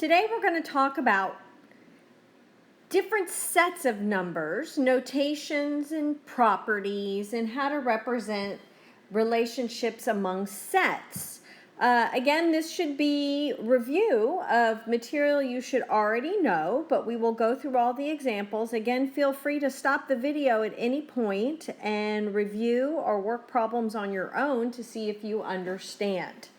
Today we're going to talk about different sets of numbers, notations and properties, and how to represent relationships among sets. Again, this should be review of material you should already know, but we will go through all the examples. Again, feel free to stop the video at any point and review or work problems on your own to see if you understand.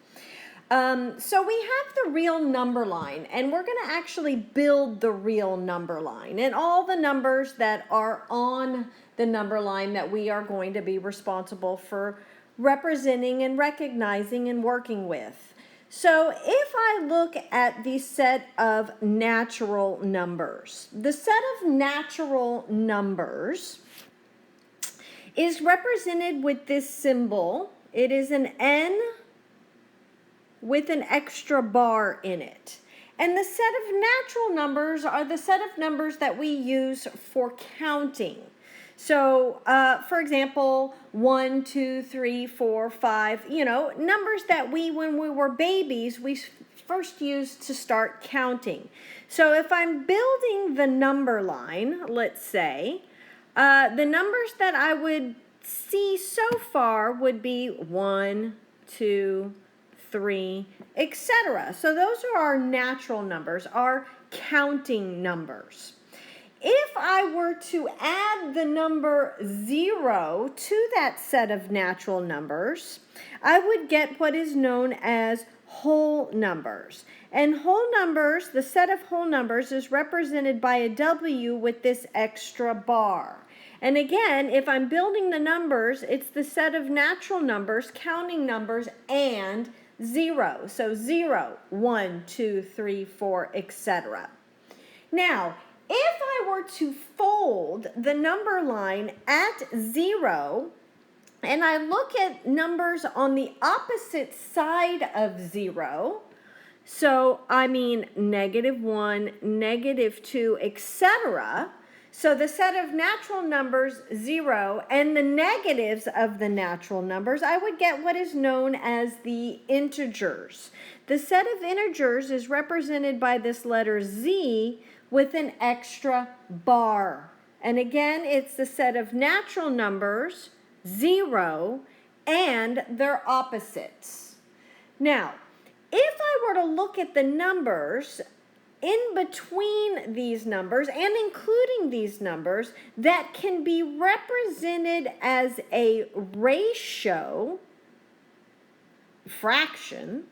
So we have the real number line, and we're going to actually build the real number line and all the numbers that are on the number line that we are going to be responsible for representing and recognizing and working with. So if I look at the set of natural numbers, the set of natural numbers is represented with this symbol. It is an N with an extra bar in it. And the set of natural numbers are the set of numbers that we use for counting. So, for example, 1, 2, 3, 4, 5, numbers that when we were babies, we first used to start counting. So if I'm building the number line, let's say, the numbers that I would see so far would be 1, 2, 3, etc. So those are our natural numbers, our counting numbers. If I were to add the number 0 to that set of natural numbers, I would get what is known as whole numbers. And whole numbers, the set of whole numbers, is represented by a W with this extra bar. And again, if I'm building the numbers, it's the set of natural numbers, counting numbers, and 0. So 0, 1, 2, 3, 4, etc. Now, if I were to fold the number line at 0, and I look at numbers on the opposite side of 0, so I mean -1, -2, etc. So the set of natural numbers, 0, and the negatives of the natural numbers, I would get what is known as the integers. The set of integers is represented by this letter Z with an extra bar. And again, it's the set of natural numbers, 0, and their opposites. Now, if I were to look at the numbers in between these numbers and including these numbers that can be represented as a ratio, fraction,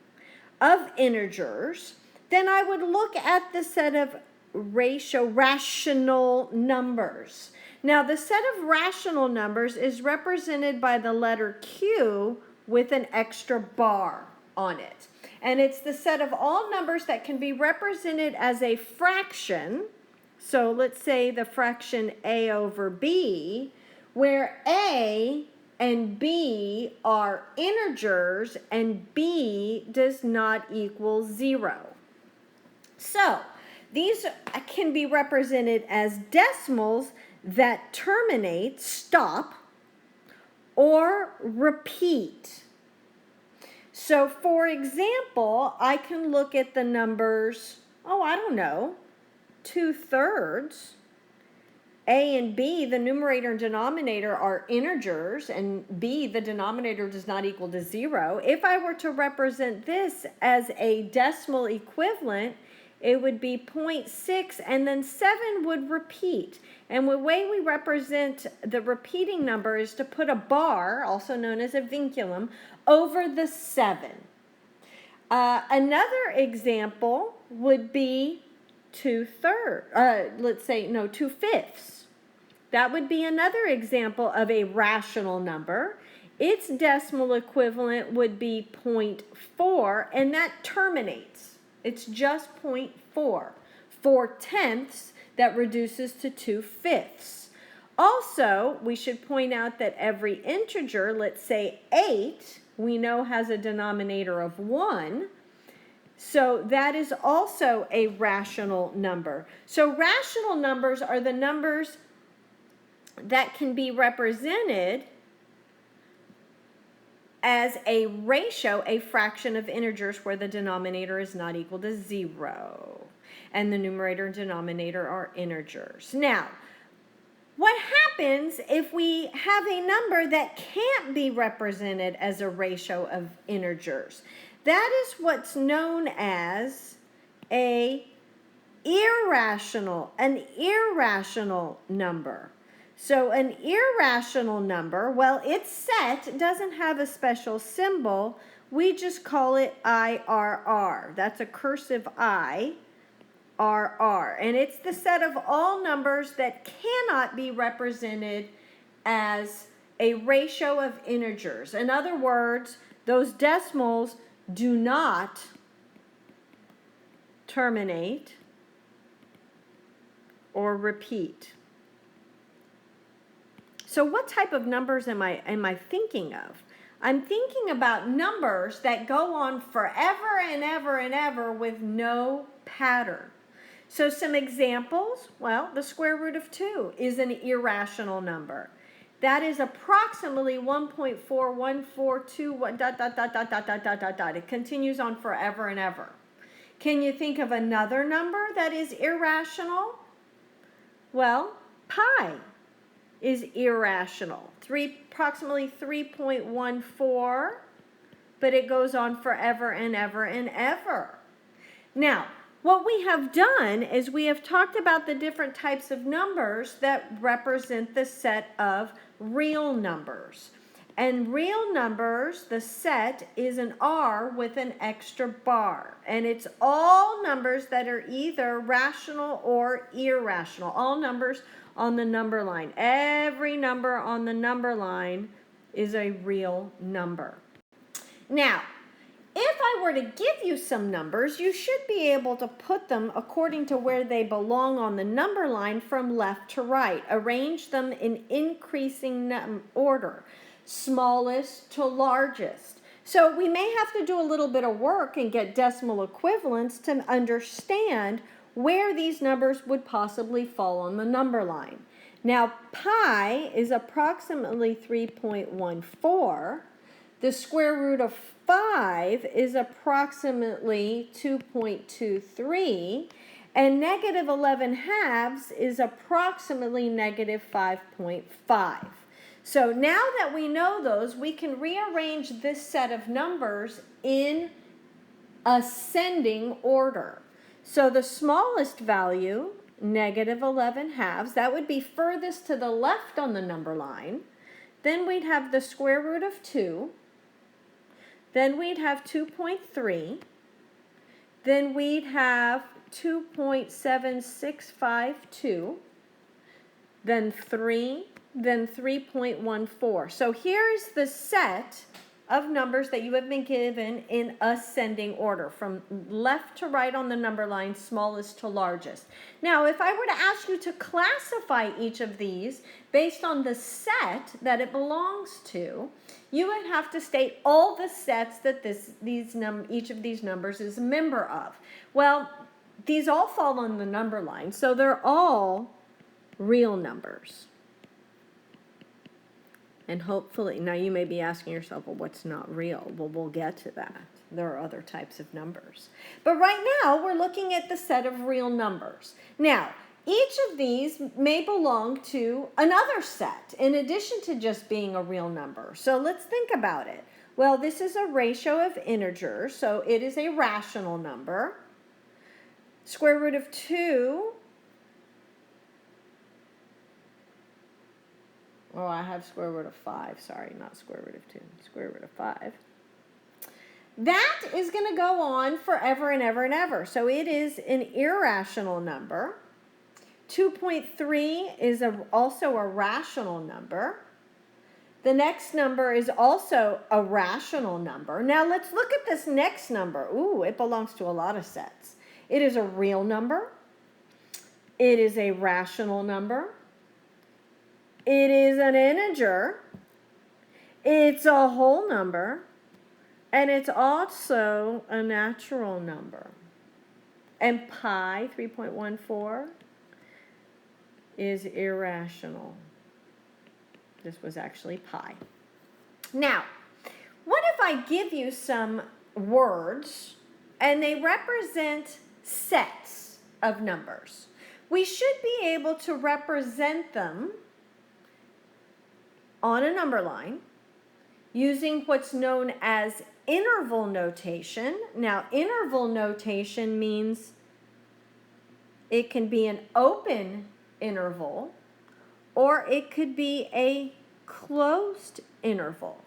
of integers, then I would look at the set of rational numbers. Now, the set of rational numbers is represented by the letter Q with an extra bar on it. And it's the set of all numbers that can be represented as a fraction. So let's say the fraction A over B, where A and B are integers and B does not equal 0. So these can be represented as decimals that terminate, stop, or repeat. So, for example, I can look at the numbers, 2/3. A and B, the numerator and denominator, are integers, and B, the denominator, does not equal to 0. If I were to represent this as a decimal equivalent, it would be 0.6, and then 7 would repeat. And the way we represent the repeating number is to put a bar, also known as a vinculum, over the 7. Another example would be 2/5. That would be another example of a rational number. Its decimal equivalent would be 0.4, and that terminates. It's just 0.4. 4/10 that reduces to 2/5. Also, we should point out that every integer, let's say 8, we know has a denominator of 1. So that is also a rational number. So rational numbers are the numbers that can be represented as a ratio, a fraction of integers where the denominator is not equal to 0. and the numerator and denominator are integers. Now, what happens if we have a number that can't be represented as a ratio of integers? That is what's known as an irrational number. So an irrational number, well, its set doesn't have a special symbol. We just call it IRR. That's a cursive I. RR, and it's the set of all numbers that cannot be represented as a ratio of integers. In other words, those decimals do not terminate or repeat. So what type of numbers am I thinking of? I'm thinking about numbers that go on forever and ever and ever with no pattern. So some examples, well, the square root of 2 is an irrational number. That is approximately 1.4142 ... It continues on forever and ever. Can you think of another number that is irrational? Well, pi is irrational. Approximately 3.14, but it goes on forever and ever and ever. Now, what we have done is we have talked about the different types of numbers that represent the set of real numbers. And real numbers, the set is an R with an extra bar. And it's all numbers that are either rational or irrational. All numbers on the number line. Every number on the number line is a real number. Now, if I were to give you some numbers, you should be able to put them according to where they belong on the number line from left to right. Arrange them in increasing order, smallest to largest. So we may have to do a little bit of work and get decimal equivalents to understand where these numbers would possibly fall on the number line. Now, pi is approximately 3.14. The square root of 5 is approximately 2.23, and negative 11 halves is approximately negative 5.5. So now that we know those, we can rearrange this set of numbers in ascending order. So the smallest value, negative 11 halves, that would be furthest to the left on the number line. Then we'd have the square root of 2. Then we'd have 2.3. Then we'd have 2.7652. Then 3. Then 3.14. So here is the set of numbers that you have been given in ascending order, from left to right on the number line, smallest to largest. Now, if I were to ask you to classify each of these based on the set that it belongs to, you would have to state all the sets that each of these numbers is a member of. Well, these all fall on the number line, so they're all real numbers. And hopefully, now you may be asking yourself, well, what's not real? Well, we'll get to that. There are other types of numbers. But right now, we're looking at the set of real numbers. Now, each of these may belong to another set, in addition to just being a real number. So let's think about it. Well, this is a ratio of integers, so it is a rational number. Square root of 2. Oh, I have square root of 5. Sorry, not square root of 2. Square root of 5. That is going to go on forever and ever and ever. So it is an irrational number. 2.3 is also a rational number. The next number is also a rational number. Now let's look at this next number. Ooh, it belongs to a lot of sets. It is a real number. It is a rational number. It is an integer. It's a whole number. And it's also a natural number. And pi, 3.14, is irrational. This was actually pi. Now, what if I give you some words and they represent sets? of numbers. We should be able to represent them on a number line using what's known as interval notation. Now, interval notation means it can be an open interval or it could be a closed interval.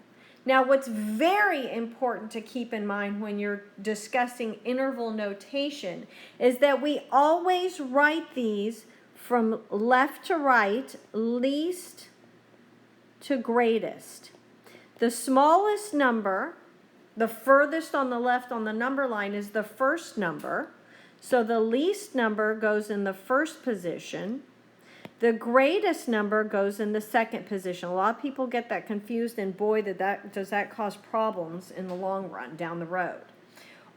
Now, what's very important to keep in mind when you're discussing interval notation is that we always write these from left to right, least to greatest. The smallest number, the furthest on the left on the number line, is the first number. So the least number goes in the first position. The greatest number goes in the second position. A lot of people get that confused, and boy, does that cause problems in the long run down the road.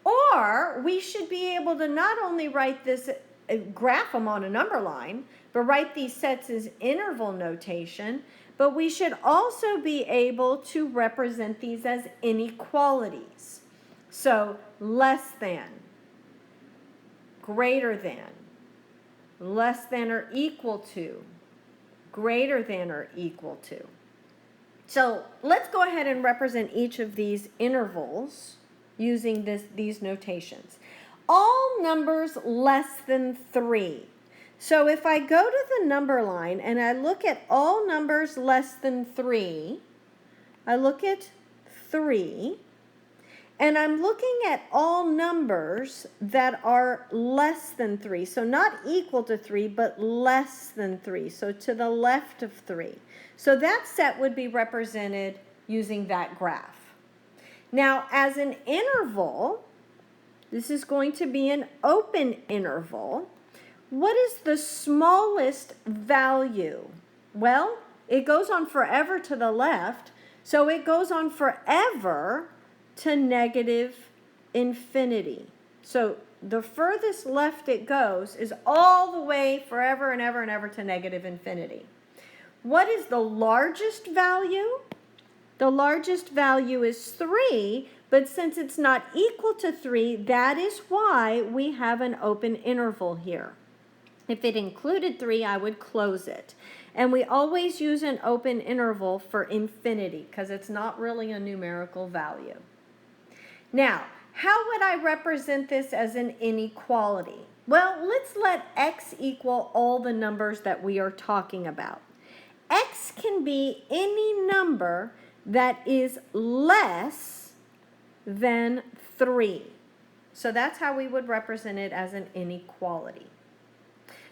Or we should be able to not only write this, graph them on a number line, but write these sets as interval notation, but we should also be able to represent these as inequalities. So less than, greater than, less than or equal to, greater than or equal to. So let's go ahead and represent each of these intervals using these notations. All numbers less than 3. So if I go to the number line and I look at all numbers less than 3, I look at 3, and I'm looking at all numbers that are less than 3. So not equal to 3, but less than 3. So to the left of 3. So that set would be represented using that graph. Now, as an interval, this is going to be an open interval. What is the smallest value? Well, it goes on forever to the left, so it goes on forever to negative infinity. So the furthest left it goes is all the way forever and ever and ever to negative infinity. What is the largest value? The largest value is 3, but since it's not equal to 3, that is why we have an open interval here. If it included 3, I would close it. And we always use an open interval for infinity because it's not really a numerical value. Now, how would I represent this as an inequality? Well, let's let x equal all the numbers that we are talking about. X can be any number that is less than 3. So that's how we would represent it as an inequality.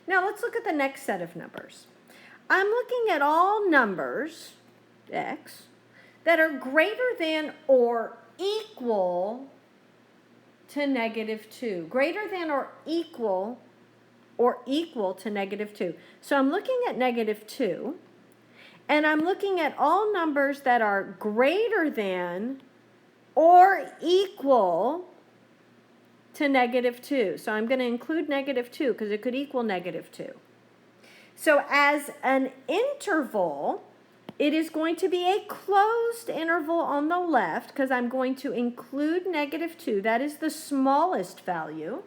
Now let's look at the next set of numbers. I'm looking at all numbers, x, that are greater than or equal to negative 2. Greater than or equal to negative 2. So I'm looking at negative 2, and I'm looking at all numbers that are greater than or equal to negative 2. So I'm going to include negative 2 because it could equal negative 2. So as an interval, it is going to be a closed interval on the left because I'm going to include negative 2. That is the smallest value.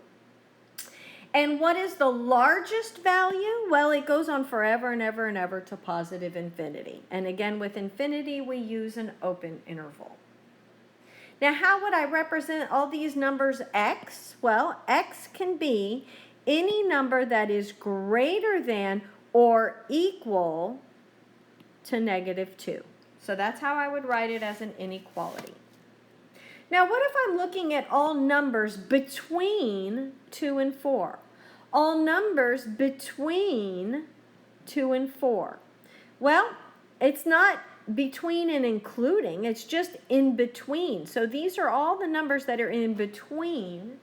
And what is the largest value? Well, it goes on forever and ever and ever to positive infinity. And again, with infinity, we use an open interval. Now, how would I represent all these numbers x? Well, x can be any number that is greater than or equal to negative 2. So that's how I would write it as an inequality. Now, what if I'm looking at all numbers between 2 and 4? All numbers between 2 and 4. Well, it's not between and including, it's just in between. So these are all the numbers that are in between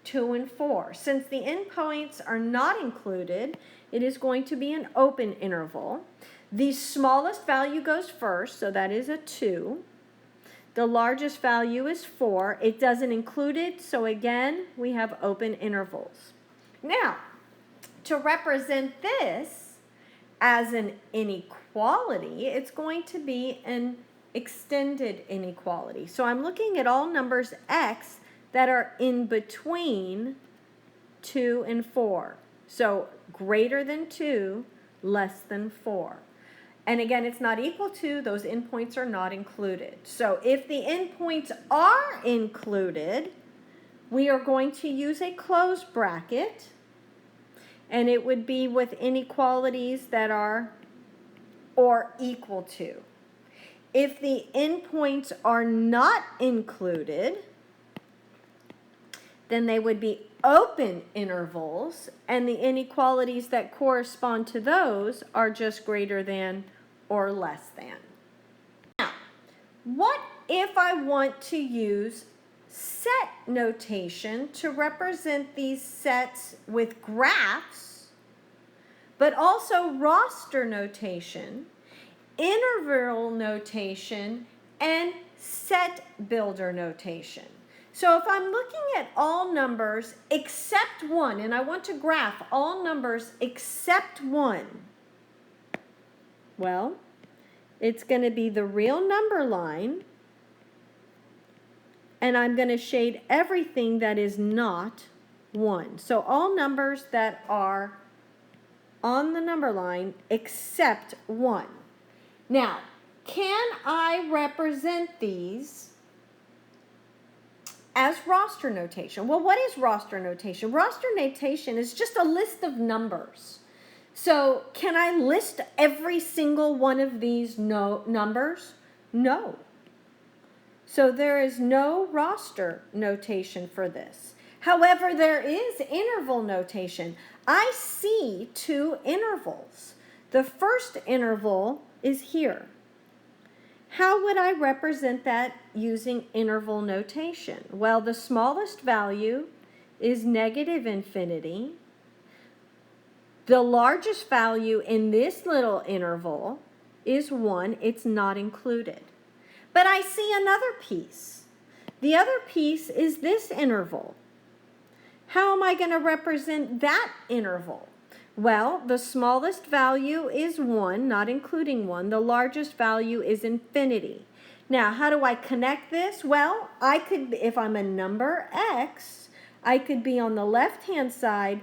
2 and 4. Since the endpoints are not included, it is going to be an open interval. The smallest value goes first, so that is a 2. The largest value is 4. It doesn't include it, so again, we have open intervals. Now, to represent this as an inequality, it's going to be an extended inequality. So I'm looking at all numbers x that are in between 2, and 4. So greater than 2, less than 4. And again, it's not equal to, those endpoints are not included. So if the endpoints are included, we are going to use a closed bracket, and it would be with inequalities that are or equal to. If the endpoints are not included, then they would be open intervals, and the inequalities that correspond to those are just greater than or less than. Now, what if I want to use set notation to represent these sets with graphs, but also roster notation, interval notation, and set builder notation? So if I'm looking at all numbers except 1, and I want to graph all numbers except 1, well, it's going to be the real number line, and I'm going to shade everything that is not 1. So all numbers that are on the number line except 1. Now, can I represent these as roster notation? Well, what is roster notation? Roster notation is just a list of numbers. So can I list every single one of these numbers? No. So there is no roster notation for this. However, there is interval notation. I see 2 intervals. The first interval is here. How would I represent that using interval notation? Well, the smallest value is negative infinity. The largest value in this little interval is 1. It's not included. But I see another piece. The other piece is this interval. How am I going to represent that interval? Well, the smallest value is 1, not including 1. The largest value is infinity. Now, how do I connect this? Well, I could, if I'm a number x, I could be on the left-hand side,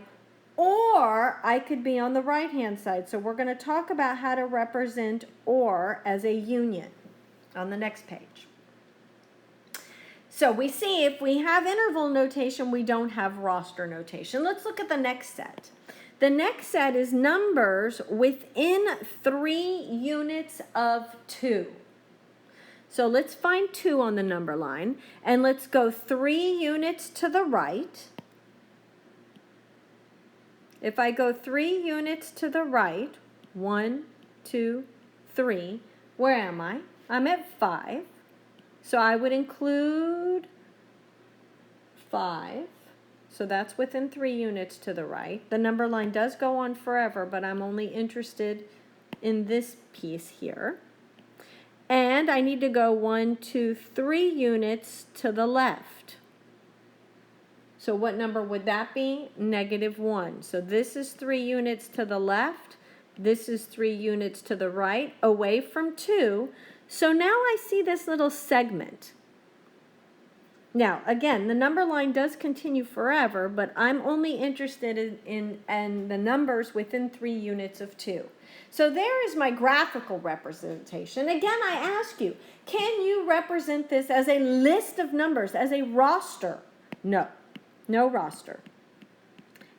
or I could be on the right-hand side. So we're going to talk about how to represent or as a union on the next page. So we see if we have interval notation, we don't have roster notation. Let's look at the next set. The next set is numbers within 3 units of 2. So let's find 2 on the number line, and let's go 3 units to the right. If I go 3 units to the right, 1, 2, 3, where am I? I'm at 5. So I would include 5. So that's within 3 units to the right. The number line does go on forever, but I'm only interested in this piece here. And I need to go 1, 2, 3 units to the left. So what number would that be? -1. So this is 3 units to the left. This is 3 units to the right, away from 2. So now I see this little segment. Now, again, the number line does continue forever, but I'm only interested in the numbers within 3 units of 2. So there is my graphical representation. Again, I ask you, can you represent this as a list of numbers, as a roster? No. No roster.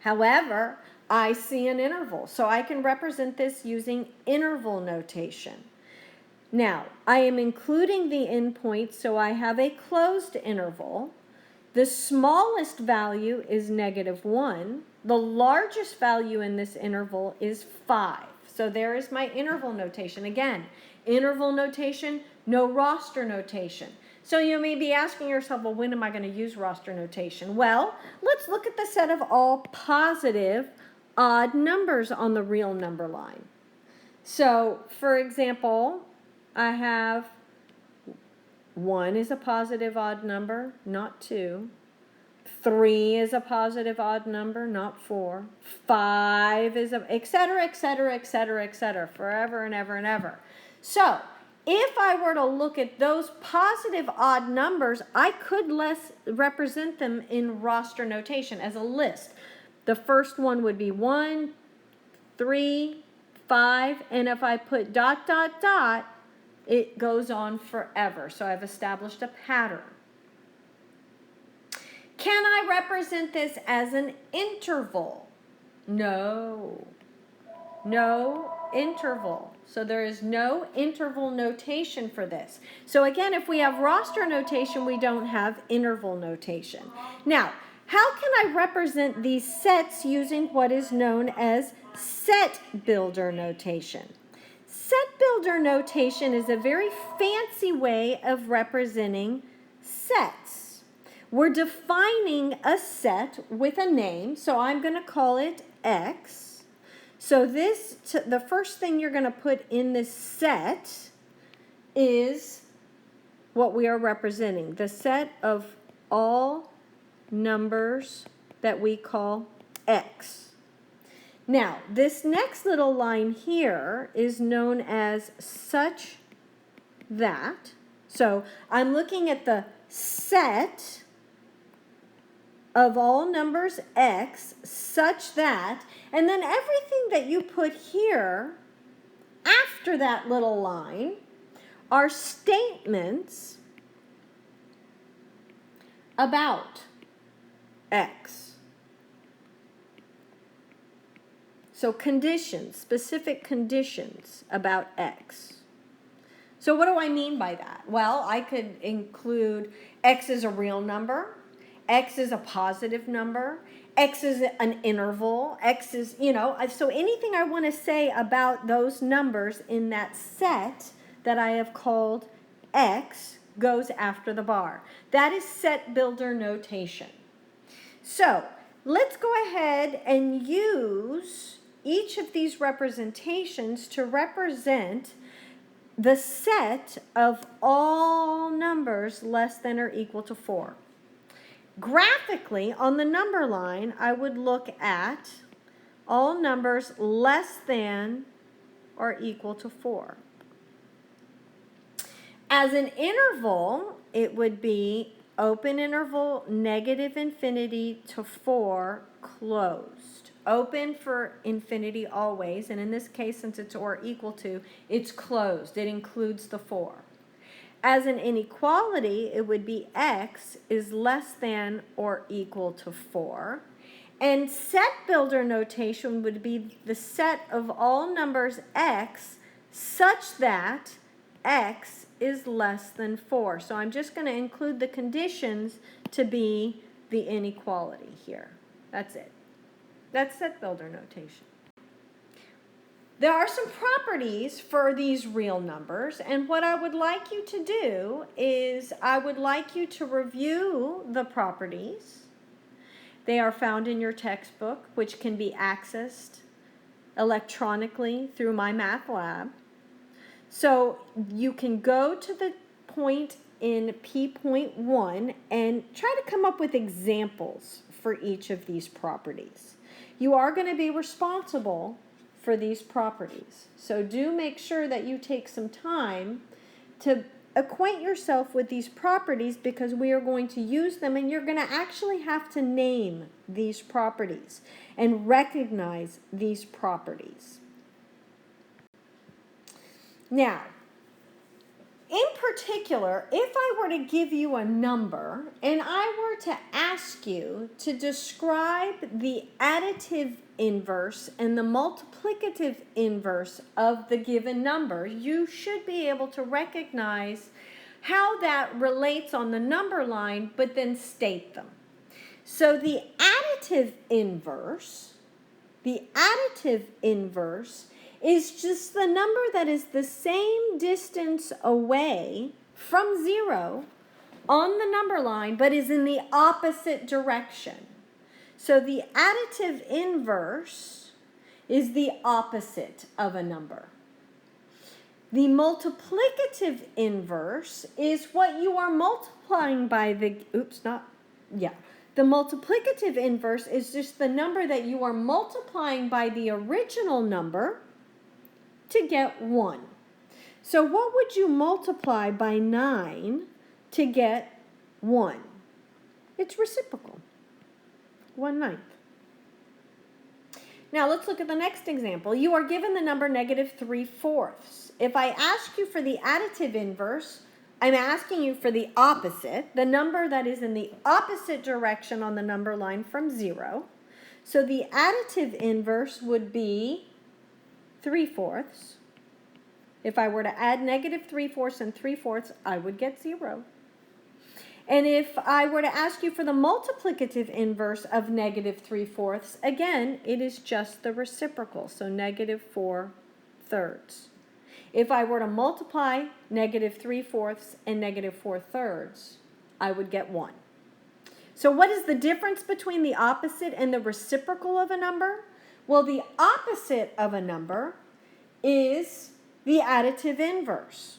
However, I see an interval, so I can represent this using interval notation. Now, I am including the endpoint, so I have a closed interval. The smallest value is -1. The largest value in this interval is 5. So there is my interval notation. Again, interval notation, no roster notation. So you may be asking yourself, well, when am I going to use roster notation? Well, let's look at the set of all positive odd numbers on the real number line. So, for example, I have 1 is a positive odd number, not 2. 3 is a positive odd number, not 4. 5 is a, et cetera, et cetera, et cetera, et cetera, forever and ever and ever. So, if I were to look at those positive odd numbers, I could represent them in roster notation as a list. The first one would be 1, 3, 5, and if I put dot, dot, dot, it goes on forever. So I've established a pattern. Can I represent this as an interval? No. No interval. So there is no interval notation for this. So again, if we have roster notation, we don't have interval notation. Now, how can I represent these sets using what is known as set builder notation? Set builder notation is a very fancy way of representing sets. We're defining a set with a name, so I'm going to call it X. So the first thing you're going to put in this set is what we are representing, the set of all numbers that we call X. Now, this next little line here is known as such that. So I'm looking at the set of all numbers X such that, and then everything that you put here after that little line are statements about X. So conditions, specific conditions about X. So what do I mean by that? Well, I could include X is a real number, X is a positive number, X is an interval, X is, so anything I want to say about those numbers in that set that I have called X goes after the bar. That is set builder notation. So let's go ahead and use each of these representations to represent the set of all numbers less than or equal to 4. Graphically, on the number line, I would look at all numbers less than or equal to 4. As an interval, it would be open interval, negative infinity to 4, closed. Open for infinity always, and in this case, since it's or equal to, it's closed. It includes the 4. As an inequality, it would be X is less than or equal to 4. And set builder notation would be the set of all numbers X such that X is less than 4. So I'm just going to include the conditions to be the inequality here. That's it. That's set builder notation. There are some properties for these real numbers, and what I would like you to do is I would like you to review the properties. They are found in your textbook, which can be accessed electronically through my math lab. So you can go to the point in P.1 and try to come up with examples for each of these properties. You are going to be responsible for these properties. So do make sure that you take some time to acquaint yourself with these properties because we are going to use them and you're going to actually have to name these properties and recognize these properties. Now, in particular, if I were to give you a number and I were to ask you to describe the additive inverse and the multiplicative inverse of the given number, you should be able to recognize how that relates on the number line, but then state them. So the additive inverse is just the number that is the same distance away from 0 on the number line, but is in the opposite direction. So the additive inverse is the opposite of a number. The multiplicative inverse is what you are multiplying by the multiplicative inverse is just the number that you are multiplying by the original number to get 1. So what would you multiply by 9 to get 1? It's reciprocal. 1/9. Now let's look at the next example. You are given the number -3/4. If I ask you for the additive inverse, I'm asking you for the opposite, the number that is in the opposite direction on the number line from 0. So the additive inverse would be 3/4. If I were to add -3/4 and 3/4, I would get 0. And if I were to ask you for the multiplicative inverse of -3/4, again, it is just the reciprocal, so -4/3. If I were to multiply -3/4 and -4/3, I would get 1. So what is the difference between the opposite and the reciprocal of a number? Well, the opposite of a number is the additive inverse.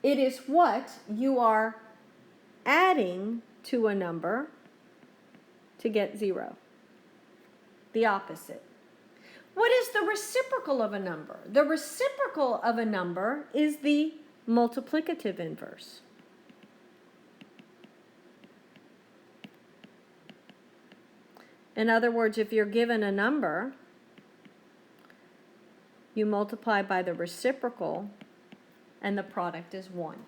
It is what you are adding to a number to get 0. The opposite. What is the reciprocal of a number? The reciprocal of a number is the multiplicative inverse. In other words, if you're given a number, you multiply by the reciprocal, and the product is 1.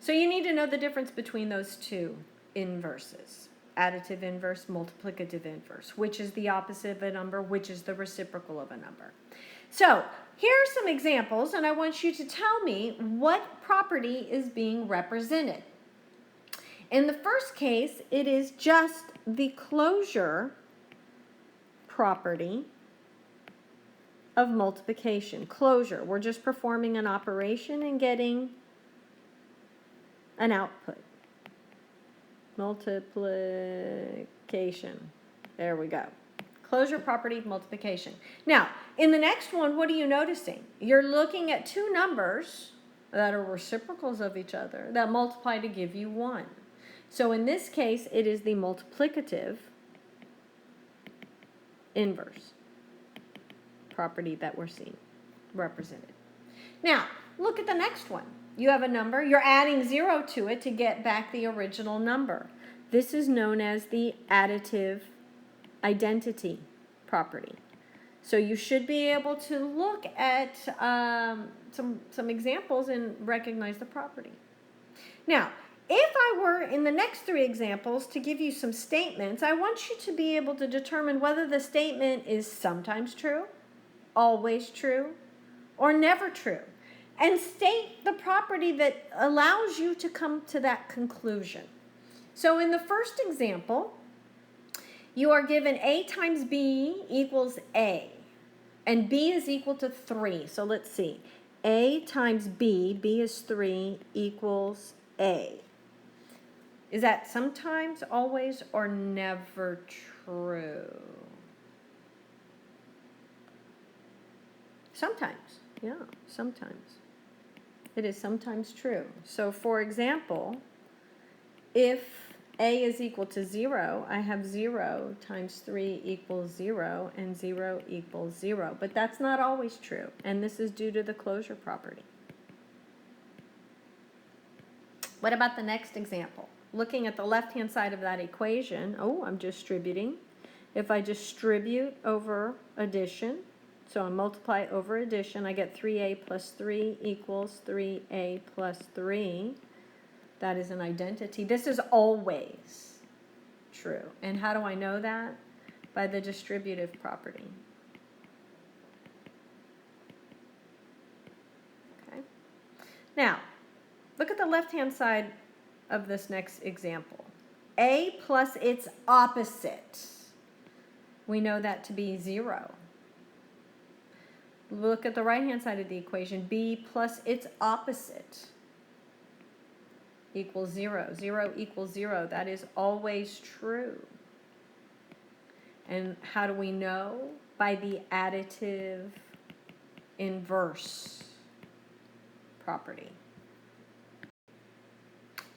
So you need to know the difference between those two inverses. Additive inverse, multiplicative inverse. Which is the opposite of a number, which is the reciprocal of a number. So here are some examples, and I want you to tell me what property is being represented. In the first case, it is just the closure property of multiplication. Closure, we're just performing an operation and getting an output. Multiplication. There we go. Closure property of multiplication. Now, in the next one, what are you noticing? You're looking at two numbers that are reciprocals of each other that multiply to give you 1. So in this case, it is the multiplicative inverse property that we're seeing represented. Now, look at the next one. You have a number, you're adding 0 to it to get back the original number. This is known as the additive identity property. So you should be able to look at some examples and recognize the property. Now, if I were in the next 3 examples to give you some statements, I want you to be able to determine whether the statement is sometimes true, always true, or never true, and state the property that allows you to come to that conclusion. So in the first example, you are given A times B equals A, and B is equal to 3. So let's see. A times B, B is 3, equals A. Is that sometimes, always, or never true? Sometimes, yeah, sometimes. It is sometimes true. So for example, if A is equal to 0, I have 0 times 3 equals 0, and 0 equals 0. But that's not always true, and this is due to the closure property. What about the next example? Looking at the left-hand side of that equation, I'm distributing. If I distribute over addition, so I multiply over addition, I get 3a plus 3 equals 3a plus 3. That is an identity. This is always true. And how do I know that? By the distributive property. Okay. Now, look at the left-hand side of this next example. A plus its opposite. We know that to be 0. Look at the right-hand side of the equation. B plus its opposite equals 0. 0 equals 0. That is always true. And how do we know? By the additive inverse property.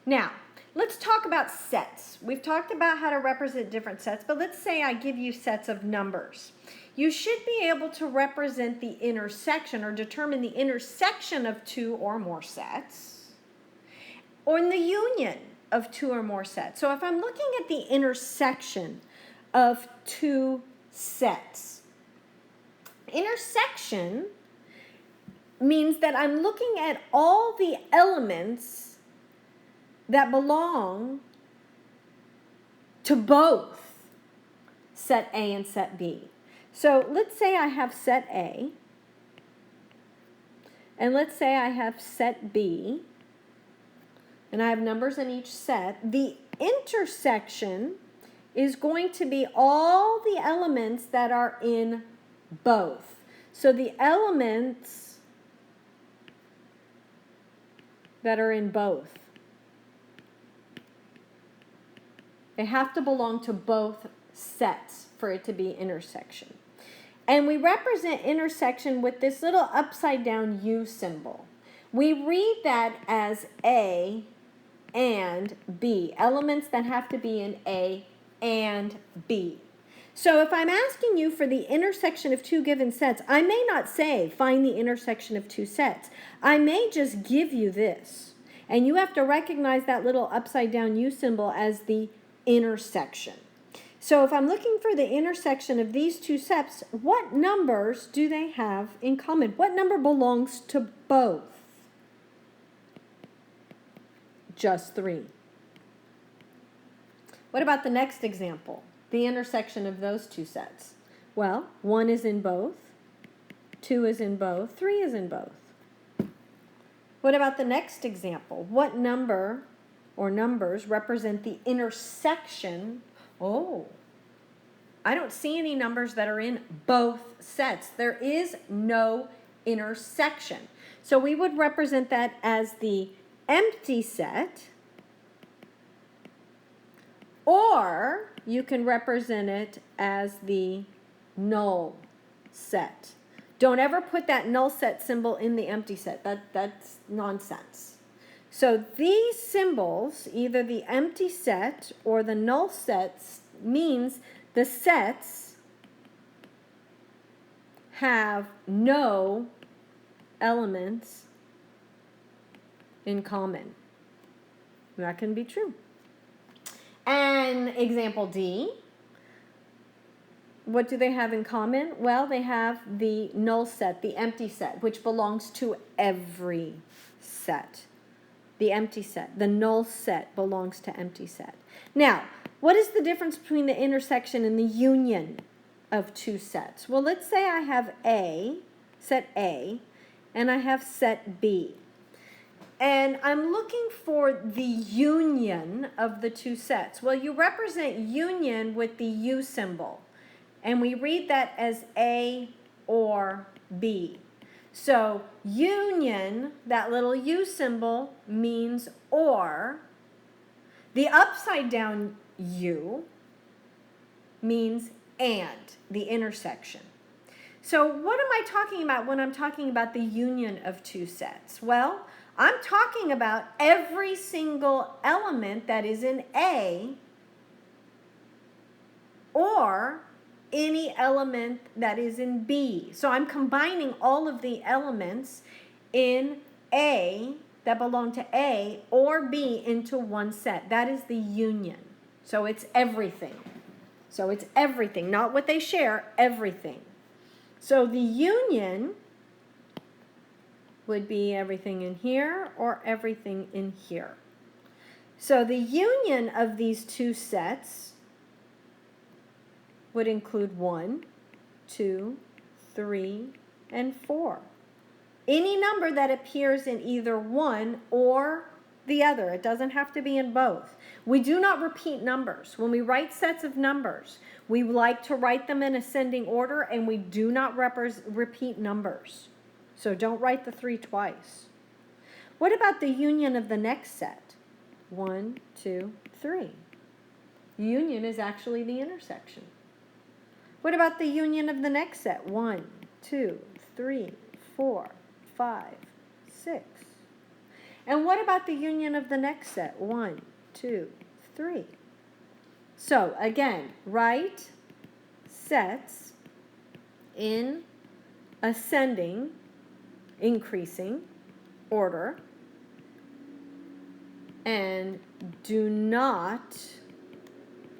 Now, let's talk about sets. We've talked about how to represent different sets, but let's say I give you sets of numbers. You should be able to represent the intersection or determine the intersection of 2 or more sets, or in the union of two or more sets. So if I'm looking at the intersection of two sets, intersection means that I'm looking at all the elements that belong to both set A and set B. So let's say I have set A, and let's say I have set B, and I have numbers in each set. The intersection is going to be all the elements that are in both. So the elements that are in both, they have to belong to both sets for it to be intersection. And we represent intersection with this little upside down U symbol. We read that as A and B, elements that have to be in A and B. So if I'm asking you for the intersection of two given sets, I may not say find the intersection of two sets. I may just give you this. And you have to recognize that little upside down U symbol as the intersection. So if I'm looking for the intersection of these two sets, what numbers do they have in common? What number belongs to both? Just 3. What about the next example? The intersection of those two sets. Well, 1 is in both, 2 is in both, 3 is in both. What about the next example? What number or numbers represent the intersection? Oh, I don't see any numbers that are in both sets. There is no intersection. So we would represent that as the empty set, or you can represent it as the null set. Don't ever put that null set symbol in the empty set. That's nonsense. So these symbols, either the empty set or the null sets, means the sets have no elements in common. That can be true. And example D, what do they have in common? Well, they have the null set, the empty set, which belongs to every set. The empty set, the null set belongs to empty set. Now, what is the difference between the intersection and the union of two sets? Well, let's say I have set A, and I have set B. And I'm looking for the union of the two sets. Well, you represent union with the U symbol. And we read that as A or B. So union, that little U symbol, means or. The upside down U means and, the intersection. So what am I talking about when I'm talking about the union of two sets? Well, I'm talking about every single element that is in A or any element that is in B. So I'm combining all of the elements in A that belong to A or B into one set. That is the union. So it's everything. So it's everything, not what they share, everything. So the union would be everything in here or everything in here. So the union of these two sets would include 1, 2, 3, and 4. Any number that appears in either one or the other. It doesn't have to be in both. We do not repeat numbers. When we write sets of numbers, we like to write them in ascending order, and we do not repeat numbers. So don't write the 3 twice. What about the union of the next set? 1, 2, 3. Union is actually the intersection. What about the union of the next set? 1, 2, 3, 4, 5, 6. And what about the union of the next set? 1, 2, 3. So again, write sets in ascending, increasing order, And do not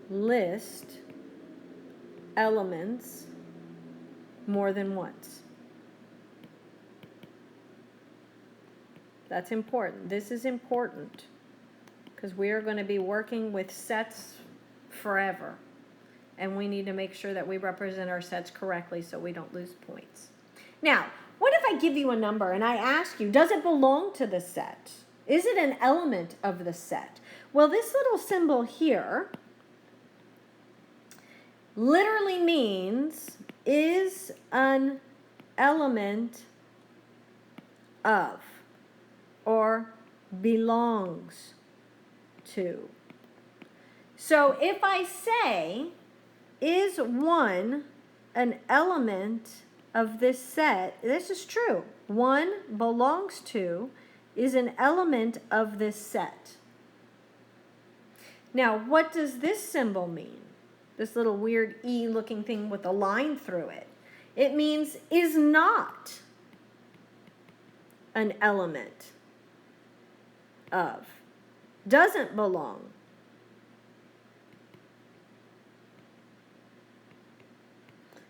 list elements more than once. That's important. This is important because we are going to be working with sets forever. And we need to make sure that we represent our sets correctly so we don't lose points. Now, what if I give you a number and I ask you, does it belong to the set? Is it an element of the set? Well, this little symbol here literally means is an element of or belongs to. So if I say, is 1 an element of this set? This is true. 1 belongs to is an element of this set. Now, what does this symbol mean? This little weird E looking thing with a line through it. It means is not an element of, doesn't belong.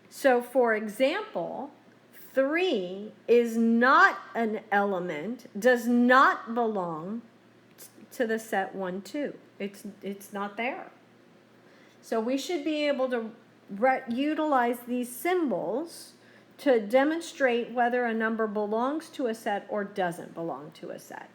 So, for example, 3 is not an element, does not belong to the set 1, 2. It's not there. So we should be able to utilize these symbols to demonstrate whether a number belongs to a set or doesn't belong to a set.